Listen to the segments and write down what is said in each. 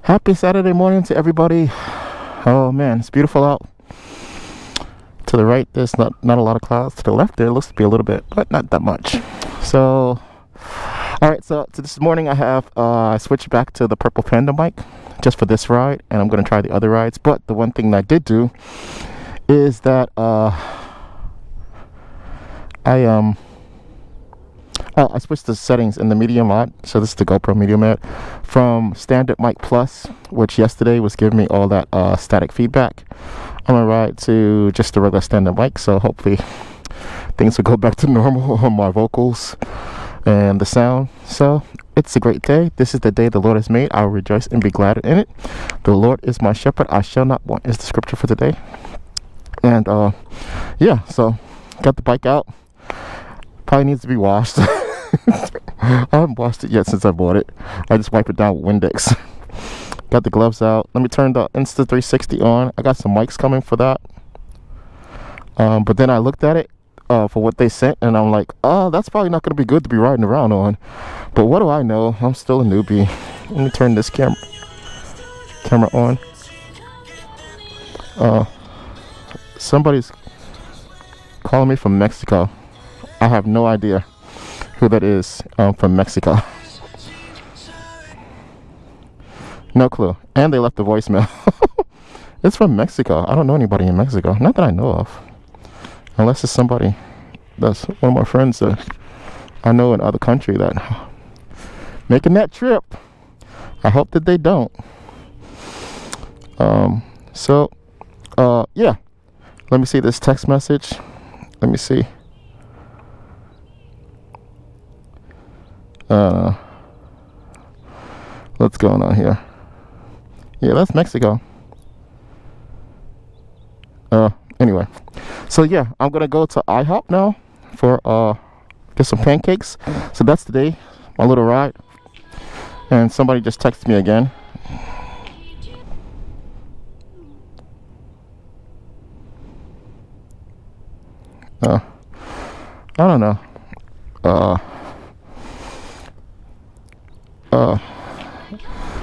Happy Saturday morning to everybody. Oh man, it's beautiful out. To the right, there's not a lot of clouds. To the left, there looks to be a little bit, but not that much. So, all right. So this morning, I switched back to the purple Panda Mic just for this ride, and I'm gonna try the other rides. But the one thing that I did do is that I switched the settings in the mediamod. So this is the GoPro mediamod from standard mic plus, which yesterday was giving me all that static feedback. I'm gonna ride to just the regular standard mic, so hopefully things will go back to normal on my vocals and the sound. So it's a great day. This is the day the Lord has made. I will rejoice and be glad in it. The Lord is my shepherd, I shall not want, is the scripture for today. And yeah, so got the bike out. Probably needs to be washed. I haven't washed it yet since I bought it. I just wipe it down with Windex. Got the gloves out. Let me turn the Insta360 on. I got some mics coming for that. But then I looked at it for what they sent, and I'm like, oh, that's probably not going to be good to be riding around on. But what do I know? I'm still a newbie. Let me turn this camera on. Somebody's calling me from Mexico. I have no idea who that is from Mexico. No clue. And they left a voicemail. It's from Mexico. I don't know anybody in Mexico. Not that I know of. Unless it's somebody that's one of my friends that I know in other country that making that trip. I hope that they don't. Yeah. Let me see this text message. Let me see. What's going on here? Yeah, that's Mexico. Anyway, so yeah, I'm gonna go to IHOP now for get some pancakes. So that's today, my little ride. And somebody just texted me again. I don't know.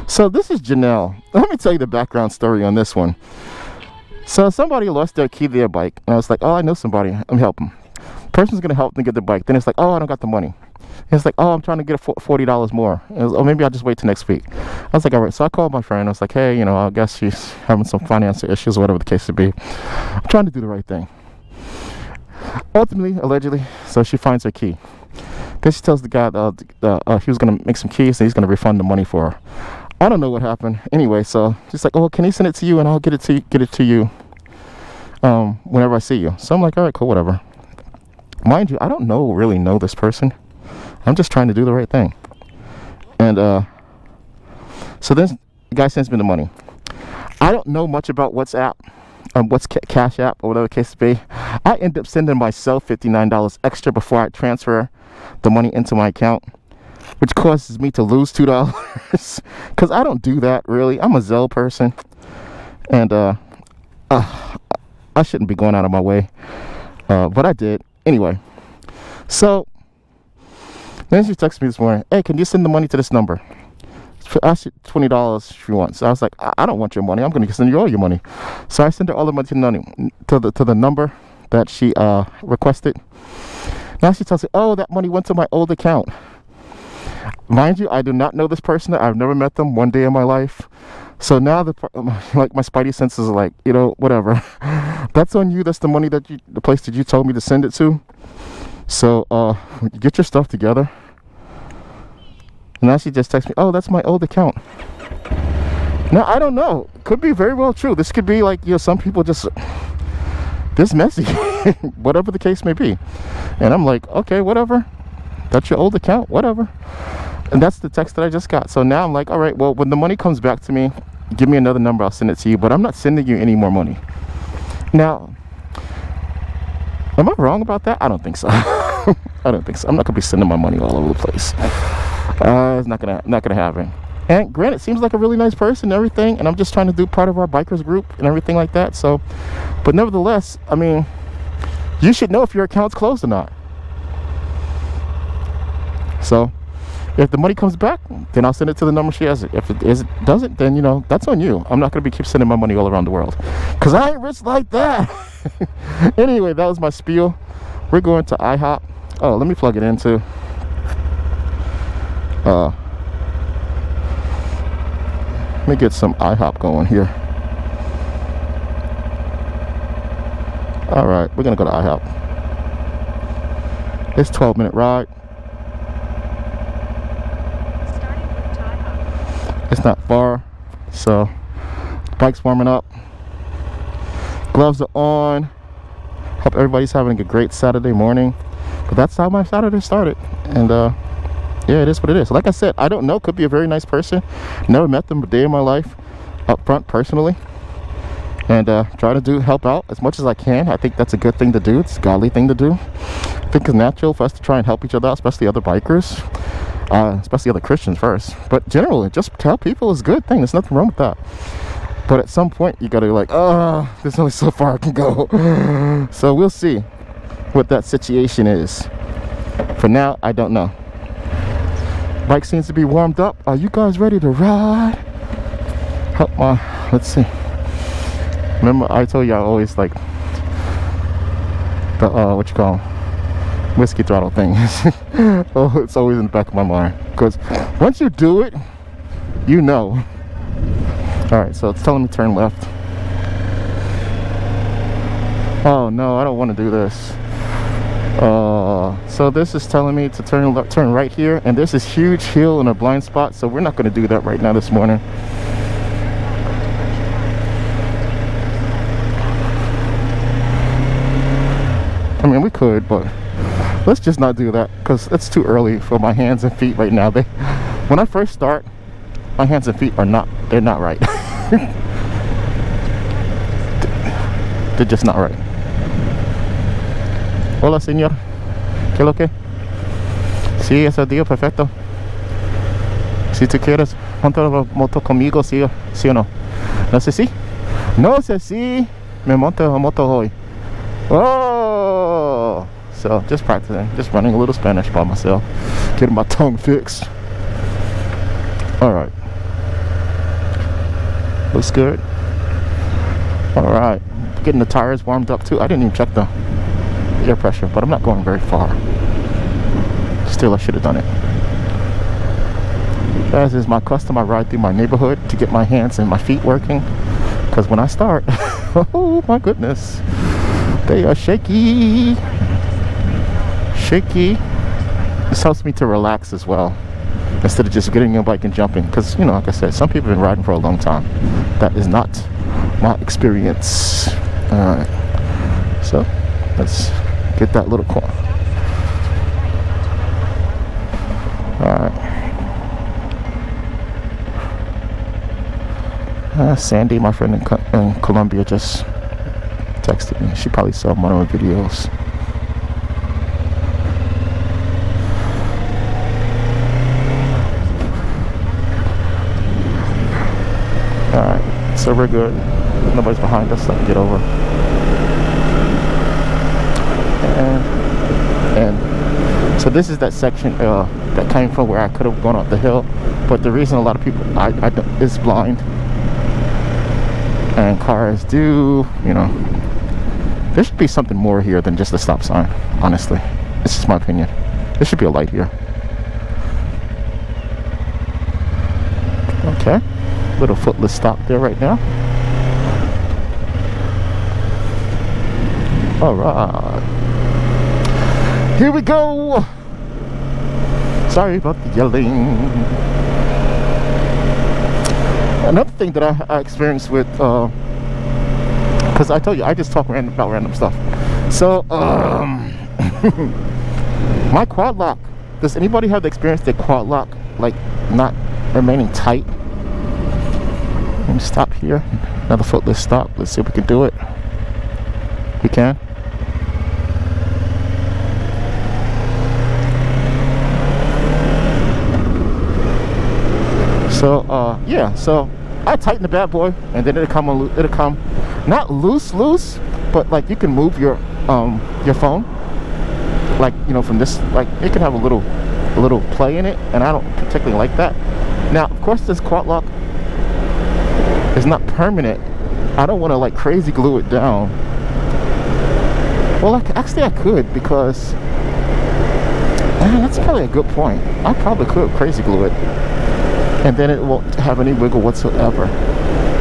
So this is Janelle. Let me tell you the background story on this one. So somebody lost their key to their bike, and I was like, oh, I know somebody. Let me help them. Person's gonna help them get the bike. Then it's like, oh, I don't got the money. And it's like, oh, I'm trying to get $40 more. And it was, oh, maybe I'll just wait till next week. I was like, all right. So I called my friend. I was like, hey, I guess she's having some financial issues or whatever the case would be. I'm trying to do the right thing. Ultimately, allegedly, so she finds her key. Then she tells the guy he was gonna make some keys and he's gonna refund the money for her. I don't know what happened. Anyway, so she's like, oh, can he send it to you and I'll get it to you whenever I see you. So I'm like, all right, cool, whatever. Mind you, I don't really know this person. I'm just trying to do the right thing. And so then the guy sends me the money. I don't know much about WhatsApp, Cash App, or whatever the case be. I end up sending myself $59 extra before I transfer the money into my account, which causes me to lose $2 because I don't do that really. I'm a Zelle person, and I shouldn't be going out of my way, but I did anyway. So then she texted me this morning, hey, can you send the money to this number? Ask you $20 if you want. So I was like, I don't want your money. I'm going to send you all your money. So I sent her all the money to the number that she requested. Now she tells me, oh, that money went to my old account. Mind you, I do not know this person. I've never met them one day in my life. So now my spidey senses are like, whatever. That's on you. That's the money the place that you told me to send it to. So get your stuff together. And now she just texts me, oh, that's my old account. Now, I don't know. Could be very well true. This could be like, some people just this messy. Whatever the case may be. And I'm like, okay, whatever. That's your old account, whatever. And that's the text that I just got. So now I'm like, all right, well, when the money comes back to me, give me another number, I'll send it to you. But I'm not sending you any more money. Now, am I wrong about that? I don't think so. I don't think so. I'm not gonna be sending my money all over the place. It's not gonna happen. And granted, seems like a really nice person and everything, and I'm just trying to do part of our bikers group and everything like that. So, but nevertheless, I mean, you should know if your account's closed or not. So If the money comes back, then I'll send it to the number she has it. If it doesn't, then, you know, that's on you. I'm not going to keep sending my money all around the world, because I ain't rich like that. Anyway, that was my spiel. We're going to IHOP. Oh, let me plug it into. Let me get some IHOP going here. All right, we're going to go to IHOP. It's a 12-minute ride. It's not far, so bike's warming up, gloves are on. Hope everybody's having a great Saturday morning. But that's how my Saturday started, and yeah, it is what it is. Like I said, I don't know, could be a very nice person. Never met them a day in my life up front personally, and try to help out as much as I can. I think that's a good thing to do. It's a godly thing to do. I think it's natural for us to try and help each other out, especially other bikers. Especially other Christians first, but generally just tell people is a good thing. There's nothing wrong with that. But at some point you gotta be like, oh, there's only so far I can go. So we'll see what that situation is. For now, I don't know. Bike seems to be warmed up. Are you guys ready to ride? Let's see. Remember I told you I always like the what you call them? Whiskey throttle thing. Oh, it's always in the back of my mind, because once you do it, you know. All right, so it's telling me turn left. Oh no, I don't want to do this. So this is telling me to turn right here, and there's this huge hill and a blind spot, so we're not going to do that right now this morning. I mean, we could, but let's just not do that, because it's too early for my hands and feet right now. When I first start, my hands and feet they're not right. They're just not right. Hola, señor. ¿Qué lo que? Sí, es el día perfecto. Si tú quieres, monta la moto conmigo, sí o no. No sé si. No sé si me monto la moto hoy. Oh! So just practicing, just running a little Spanish by myself, getting my tongue fixed. All right, looks good. All right, getting the tires warmed up too. I didn't even check the air pressure, but I'm not going very far. Still, I should have done it. As is my custom, I ride through my neighborhood to get my hands and my feet working, because when I start, oh my goodness, they are shaky. This helps me to relax as well, instead of just getting on a bike and jumping, because, you know, like I said, some people have been riding for a long time. That is not my experience. Alright, so let's get that little corner. Alright, Sandy, my friend in Colombia, just texted me. She probably saw one of my videos. Alright, so we're good. Nobody's behind us, so I can get over. And so this is that section that came from where I could have gone up the hill, but the reason a lot of people is blind, and cars do, you know, there should be something more here than just a stop sign, honestly. It's just my opinion. There should be a light here. Okay, little footless stop there right now. All right, here we go. Sorry about the yelling. Another thing that I experienced with, because I told you I just talk about random stuff. So my quad lock. Does anybody have the experience that quad lock like not remaining tight? Let me stop here. Another footless stop. Let's see if we can do it. We can. So yeah, so I tighten the bad boy, and then it'll come not loose, but like you can move your phone, like, you know, from this, like it can have a little a little play in it, and I don't particularly like that. Now, of course, this quad lock is not permanent. I don't want to like crazy glue it down. Well, actually I could, because that's probably a good point. I probably could crazy glue it, and then it won't have any wiggle whatsoever.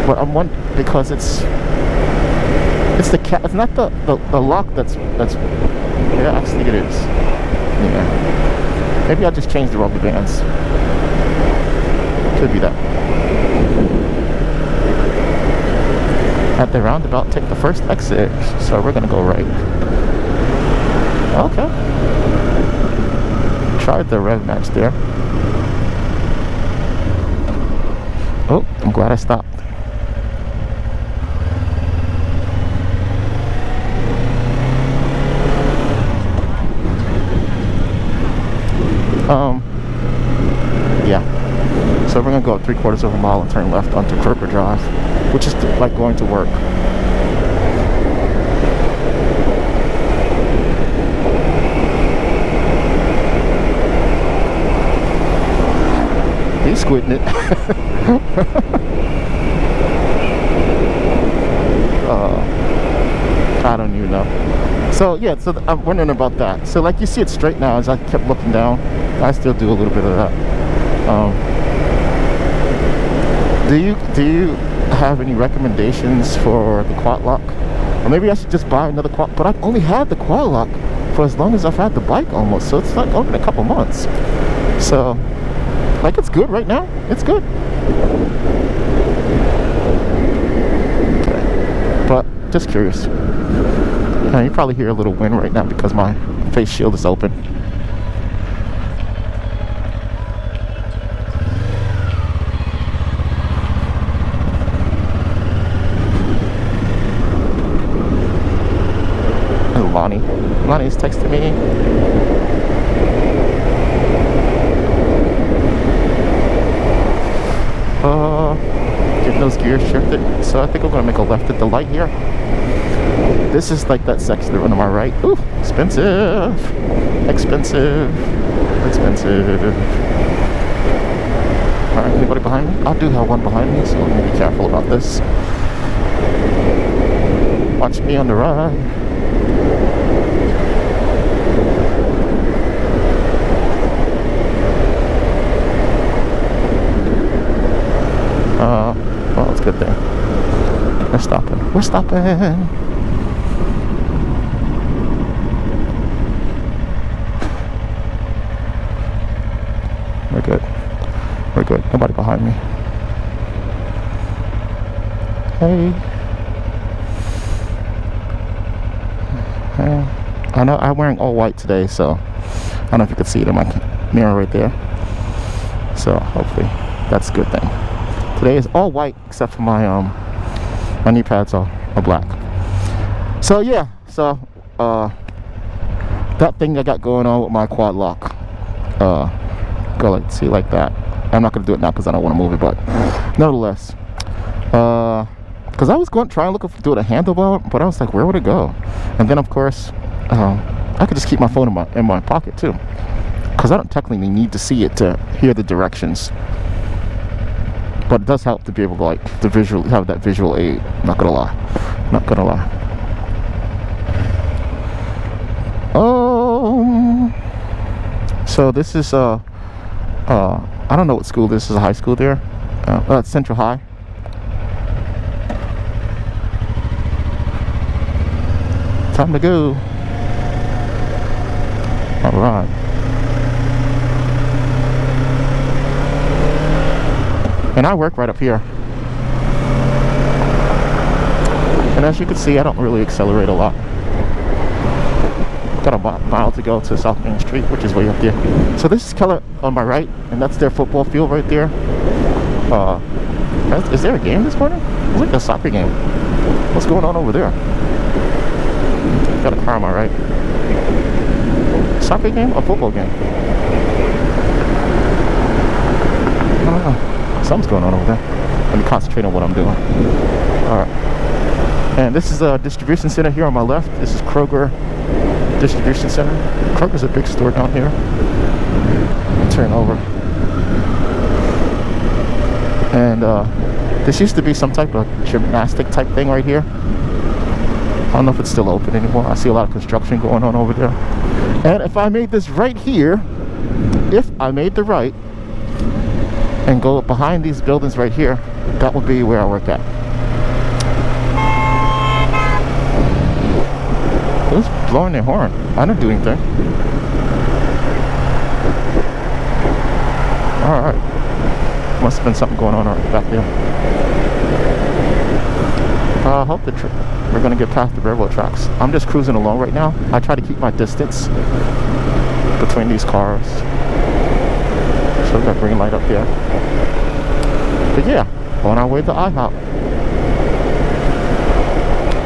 But I'm wondering, because it's not the lock that's yeah, actually it is. Yeah, maybe I'll just change the rubber bands. Could be that. At the roundabout, take the first exit. So we're gonna go right. Okay. Tried the rev match there. Oh, I'm glad I stopped. Yeah. So we're gonna go up 3/4 of a mile and turn left onto Kroger Drive, which is like going to work. He's squinting it. I don't even know. So yeah, so I'm wondering about that. So like you see it straight now as I kept looking down. I still do a little bit of that. Do you have any recommendations for the quad lock? Or maybe I should just buy another quad, but I've only had the quad lock for as long as I've had the bike almost, so it's like only been a couple months. So like it's good right now. It's good. Okay. But just curious. You probably hear a little wind right now because my face shield is open. And Lonnie's texting me. Getting those gears shifted. So I think I'm gonna make a left at the light here. This is like that section to my right. Ooh, expensive. Expensive. Expensive. Alright, anybody behind me? I do have one behind me, so let me be careful about this. Watch me on the ride. Well, it's good there. We're stopping. We're stopping. We're good. We're good. Nobody behind me. Hey. Hey. I know I'm wearing all white today, so I don't know if you can see it in my mirror right there. So hopefully that's a good thing. Today is all white except for my my knee pads are black. So yeah, so that thing I got going on with my quad lock, go like see like that. I'm not gonna do it now because I don't want to move it, but nevertheless, because I was trying to look to do it a handlebar, but I was like, where would it go? And then of course, I could just keep my phone in my pocket too, because I don't technically need to see it to hear the directions. But it does help to be able to like to have that visual aid. Not gonna lie. Not gonna lie. So this is I don't know what school this is. A high school there. It's Central High. Time to go. All right. And I work right up here. And as you can see, I don't really accelerate a lot. Got a mile to go to South Main Street, which is way up there. So this is Keller on my right, and that's their football field right there. Is there a game this morning? It's like a soccer game. What's going on over there? Got a car on my right. Soccer game or football game? I don't know. Something's going on over there. Let me concentrate on what I'm doing. Alright. And this is a distribution center here on my left. This is Kroger Distribution Center. Kroger's a big store down here. Turn over. And this used to be some type of gymnastic type thing right here. I don't know if it's still open anymore. I see a lot of construction going on over there. And if I made this right here, if I made the right and go behind these buildings right here, that would be where I work at. Who's blowing their horn? I didn't do anything. Alright. Must have been something going on right back there. I hope we're going to get past the railroad tracks. I'm just cruising along right now. I try to keep my distance between these cars. So we got green light up there. But yeah, on our way to IHOP.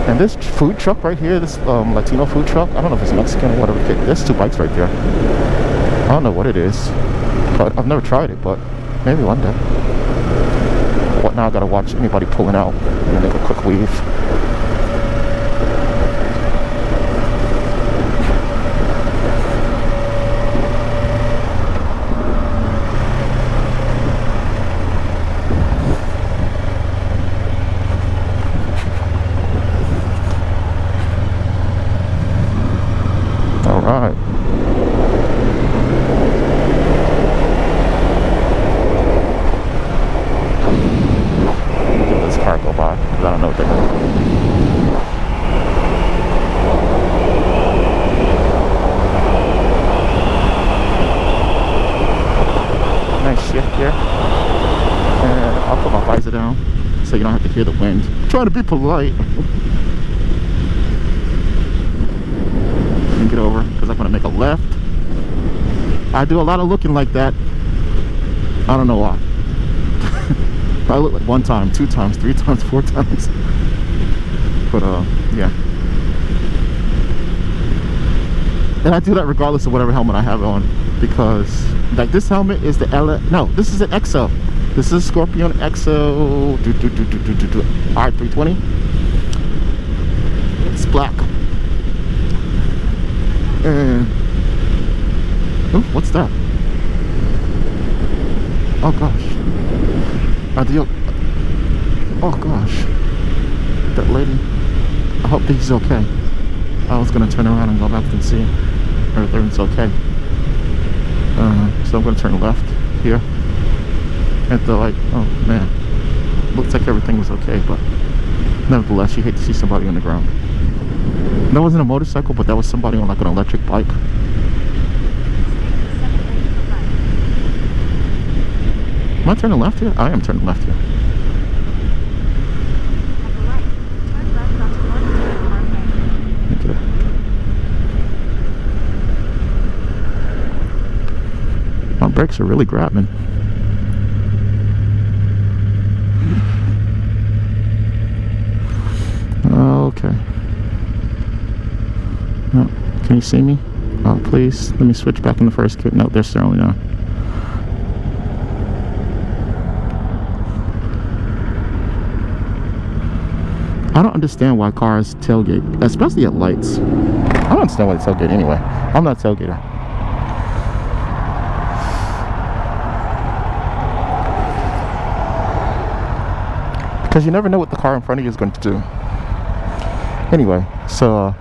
And this food truck right here, this Latino food truck, I don't know if it's Mexican or whatever. There's two bikes right there. I don't know what it is, but I've never tried it, but maybe one day. What now? I gotta watch anybody pulling out and make a quick weave. All right. Go by because I don't know what they're doing. Nice shift here, and I'll put my visor down so you don't have to hear the wind. I'm trying to be polite. And get over because I'm gonna make a left. I do a lot of looking like that. I don't know why. I look like 1 time, 2 times, 3 times, 4 times. But yeah. And I do that regardless of whatever helmet I have on, because like this helmet is the no, this is an XO. This is Scorpion XO R320. It's black. And oh, what's that? Oh gosh. Oh gosh, that lady, I hope that he's okay. I was gonna turn around and go back and see everything's okay. So I'm gonna turn left here at the light. Oh man, looks like everything was okay, but nevertheless you hate to see somebody on the ground. That wasn't a motorcycle, but that was somebody on like an electric bike. Am I turning left here? I am turning left here. Okay. My brakes are really grabbing. Okay. Oh, can you see me? Oh, please. Let me switch back in the first gear. No, they're certainly not. I don't understand why cars tailgate, especially at lights. I don't understand why they tailgate anyway. I'm not a tailgater. Because you never know what the car in front of you is going to do. Anyway, so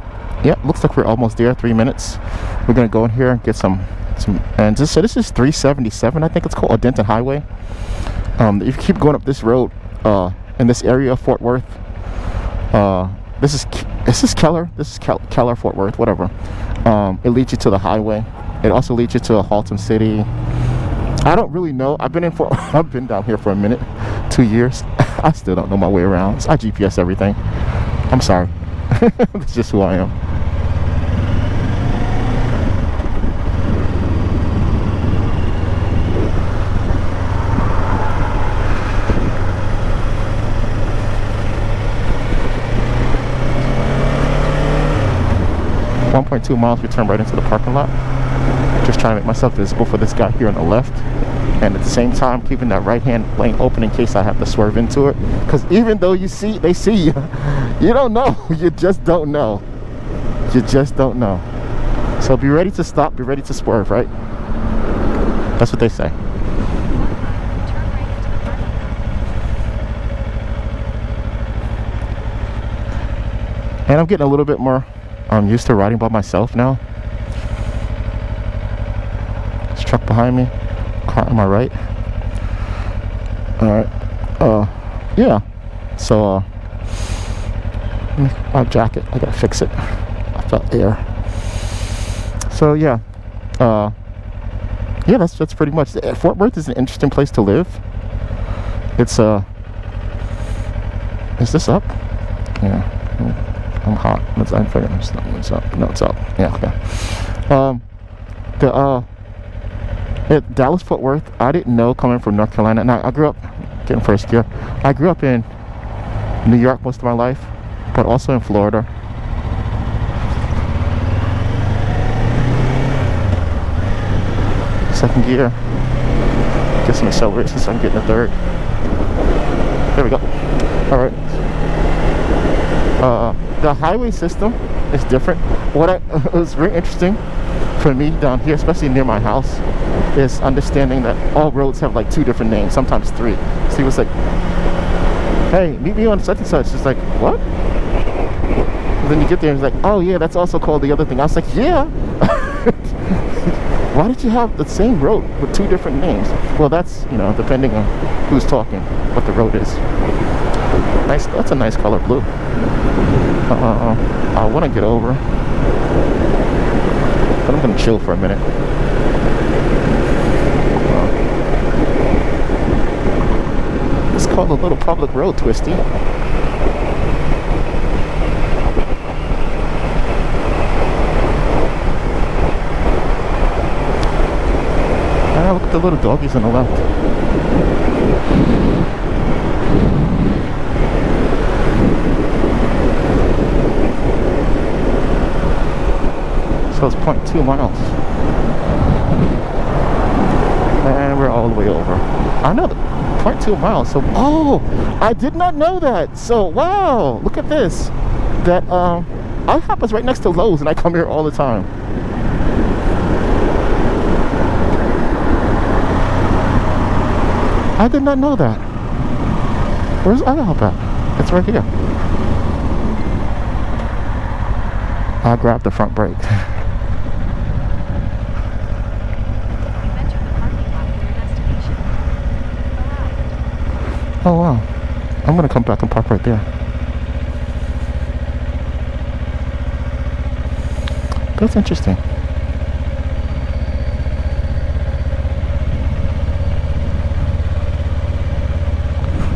yeah, looks like we're almost there. 3 minutes. We're gonna go in here and get some and just so this is 377, I think it's called, Denton Highway. If you keep going up this road in this area of Fort Worth, this is Keller. This is Keller, Fort Worth, whatever. It leads you to the highway. It also leads you to Haltom City. I don't really know. I've been down here for a minute, 2 years. I still don't know my way around. I GPS everything. I'm sorry. That's just who I am. .2 miles, we turn right into the parking lot. Just trying to make myself visible for this guy here on the left, and at the same time keeping that right hand lane open in case I have to swerve into it, because even though they see you, you don't know. You just don't know. You just don't know. So be ready to stop, be ready to swerve, right? That's what they say. And I'm getting a little bit more used to riding by myself now. This truck behind me, car on my right. Alright, yeah, so, my jacket, I gotta fix it. I felt air. So, yeah, yeah, that's pretty much it. Fort Worth is an interesting place to live. It's, is this up? Yeah, I'm hot. I'm figuring it's up. No, it's up. Yeah, okay. At Dallas Fort Worth, I didn't know coming from North Carolina. Now, I grew up, getting first gear, I grew up in New York most of my life, but also in Florida. Second gear. Get some acceleration so I can get in the third. There we go. Alright. The highway system is different. It was very interesting for me down here, especially near my house, is understanding that all roads have like 2 different names, sometimes 3. So he was like, hey, meet me on such and such. It's like, what? And then you get there and it's like, oh yeah, that's also called the other thing. I was like, yeah. Why did you have the same road with 2 different names? Well, that's, you know, depending on who's talking, what the road is. Nice, that's a nice color blue. I want to get over, but I'm going to chill for a minute. It's called a little public road, Twisty. Ah, look at the little doggies on the left. So it's 0.2 miles. And we're all the way over. I know, 0.2 miles. So, oh, I did not know that. So, wow, look at this. That, IHOP is right next to Lowe's, and I come here all the time. I did not know that. Where's IHOP at? It's right here. I grabbed the front brake. Oh wow. I'm gonna come back and park right there. That's interesting.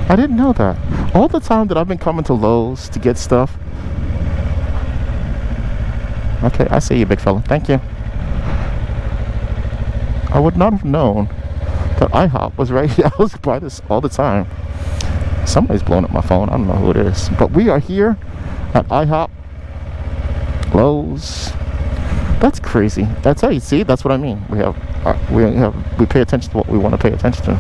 I didn't know that. All the time that I've been coming to Lowe's to get stuff. Okay, I see you, big fella. Thank you. I would not have known that IHOP was right here. I was by this all the time. Somebody's blowing up my phone. I don't know who it is. But we are here at IHOP, Lowe's. That's crazy. That's how you see. That's what I mean. We pay attention to what we want to pay attention to.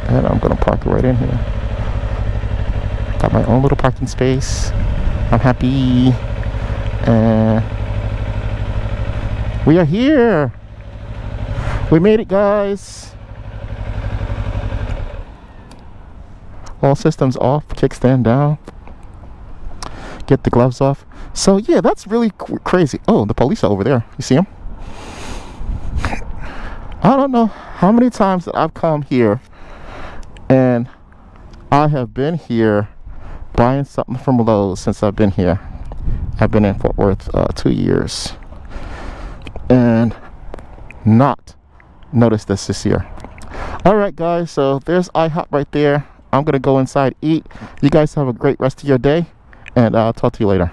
And I'm gonna park right in here. Got my own little parking space. I'm happy. We are here. We made it, guys. All systems off. Kickstand down. Get the gloves off. So yeah, that's really crazy. Oh, the police are over there. You see them? I don't know how many times that I've come here and I have been here buying something from Lowe's since I've been here. I've been in Fort Worth 2 years and not noticed this year. Alright guys, so there's IHOP right there. I'm gonna go inside, eat. You guys have a great rest of your day, and I'll talk to you later.